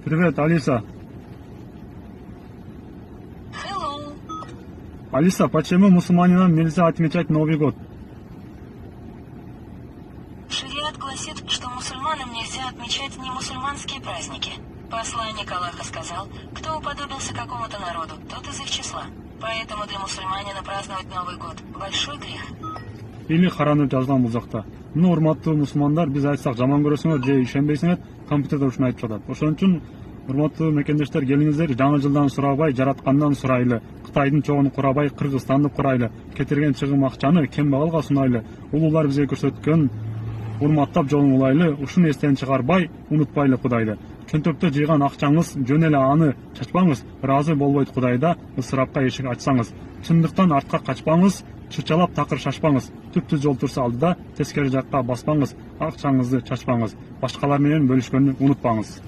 Привет, Алиса. Hello. Алиса, почему мусульманинам нельзя отмечать Новый год? Шариат гласит, что мусульманам нельзя отмечать немусульманские праздники. Посланник Аллаха сказал, кто уподобился какому-то народу, тот из их числа. Поэтому для мусульманина праздновать Новый год – большой грех. Или харанып жазган бул жакта. Мына урматтуу мусулмандар, биз айтсак жаман көрөсүңөр же ишенбейсиңер, компьютерде ушуну айтып жатат. Ошон үчүн урматтуу мекендештер, келиңиздер, жаңы жылдан сурабай, жараткандан сурайлы. Кытайдын чогун курабай, Кыргызстанды курайлы. Кетирген чыгым акчаны кембагалга сунайлы. Улуулар бизге көрсөткөн урматтап жолун улайлы. Ушуну эстен чыгарбай, унутпайлы Кудайды. Чөнтөктө жыйган акчаңыз жөн эле аны чачпаңыз. Ыраазы болбойт Кудайда ысырапка эшик ачсаңыз. Чындыктан артка качпаңыз, чычалап такыр шашпаңыз. Түптүз жол турса алдыда тескери жакка баспаңыз. Акчаңызды чачпаңыз. Башкалар менен бөлүшкөнү унутпаңыз.